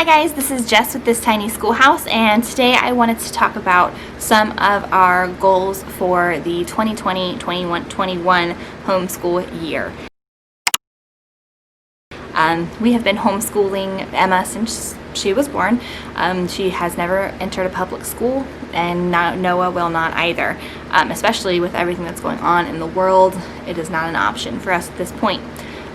Hi guys, this is Jess with This Tiny Schoolhouse, and today I wanted to talk about some of our goals for the 2020-21 homeschool year. We have been homeschooling Emma since she was born. She has never entered a public school, and Noah will not either. Especially with everything that's going on in the world, it is not an option for us at this point.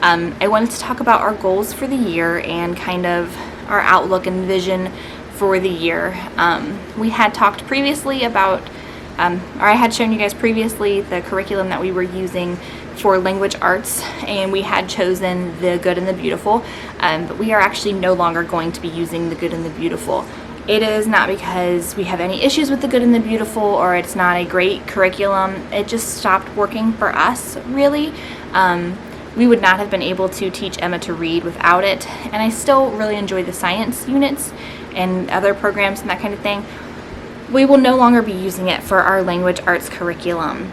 I wanted to talk about our goals for the year and kind of our outlook and vision for the year. We had talked previously about, or I had shown you guys previously the curriculum that we were using for language arts, and we had chosen the Good and the Beautiful, but we are actually no longer going to be using the Good and the Beautiful. It is not because we have any issues with the Good and the Beautiful or it's not a great curriculum. It just stopped working for us, really. We would not have been able to teach Emma to read without it, and I still really enjoy the science units and other programs and that kind of thing. We will no longer be using it for our language arts curriculum.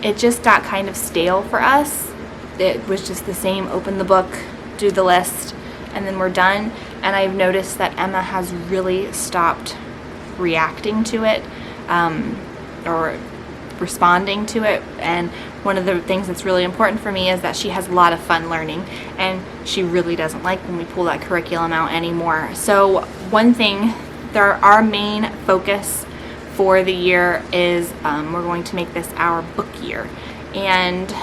It just got kind of stale for us. It was just the same, open the book, do the list, and then we're done. And I've noticed that Emma has really stopped reacting to it, or responding to it. And one of the things that's really important for me is that she has a lot of fun learning, and she really doesn't like when we pull that curriculum out anymore. So one thing, our main focus for the year is we're going to make this our book year. And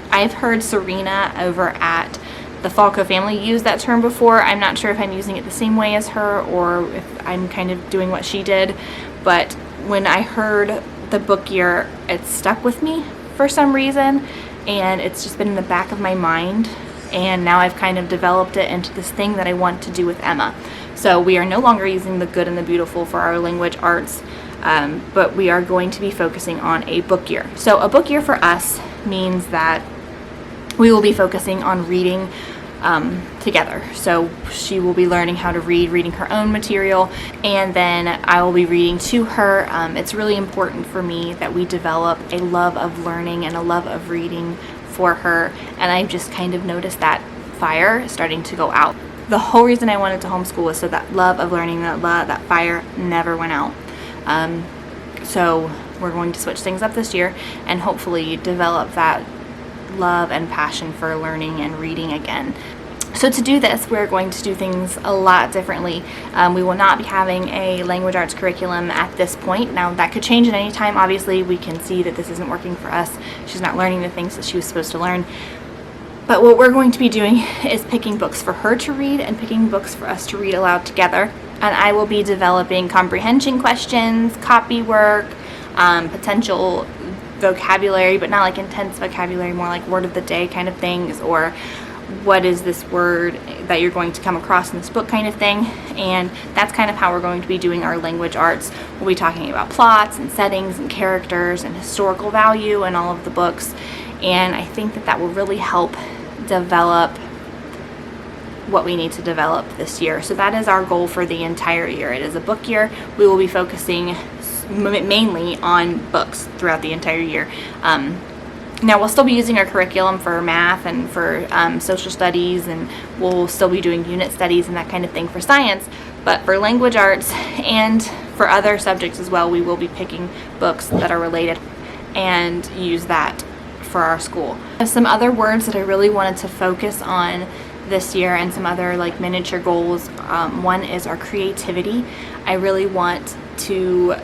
I've heard Serena over at the Falco family use that term before. I'm not sure if I'm using it the same way as her or if I'm kind of doing what she did, but when I heard the book year, it stuck with me for some reason, and it's just been in the back of my mind, and now I've kind of developed it into this thing that I want to do with Emma. So we are no longer using the Good and the Beautiful for our language arts, but we are going to be focusing on a book year. So a book year for us means that we will be focusing on reading together. So she will be learning how to reading her own material, and then I will be reading to her. It's really important for me that we develop a love of learning and a love of reading for her, and I've just kind of noticed that fire starting to go out. The whole reason I wanted to homeschool was so that love of learning, that fire never went out. So we're going to switch things up this year and hopefully develop that love and passion for learning and reading again. So to do this, we're going to do things a lot differently. We will not be having a language arts curriculum at this point. Now that could change at any time. Obviously we can see that this isn't working for us. She's not learning the things that she was supposed to learn. But what we're going to be doing is picking books for her to read and picking books for us to read aloud together. And I will be developing comprehension questions, copy work, potential vocabulary, but not like intense vocabulary, more like word of the day kind of things, or what is this word that you're going to come across in this book kind of thing. And that's kind of how we're going to be doing our language arts. We'll be talking about plots and settings and characters and historical value and all of the books, and I think that will really help develop what we need to develop this year. So that is our goal for the entire year. It is a book year. We will be focusing mainly on books throughout the entire year. Now we'll still be using our curriculum for math and for social studies, and we'll still be doing unit studies and that kind of thing for science, but for language arts and for other subjects as well, we will be picking books that are related and use that for our school. Some other words that I really wanted to focus on this year and some other like miniature goals. One is our creativity. I really want to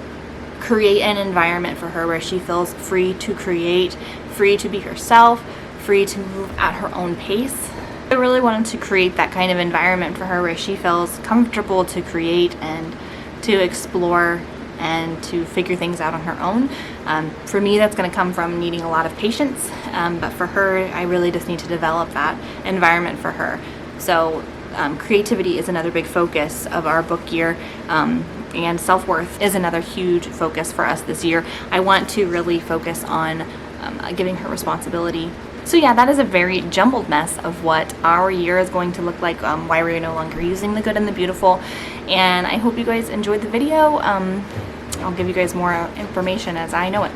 create an environment for her where she feels free to create, free to be herself, free to move at her own pace. I really wanted to create that kind of environment for her where she feels comfortable to create and to explore and to figure things out on her own. For me, that's going to come from needing a lot of patience, but for her, I really just need to develop that environment for her. So creativity is another big focus of our book year. And self-worth is another huge focus for us this year. I want to really focus on giving her responsibility. So yeah, that is a very jumbled mess of what our year is going to look like, why we're no longer using the Good and the Beautiful. And I hope you guys enjoyed the video. I'll give you guys more information as I know it.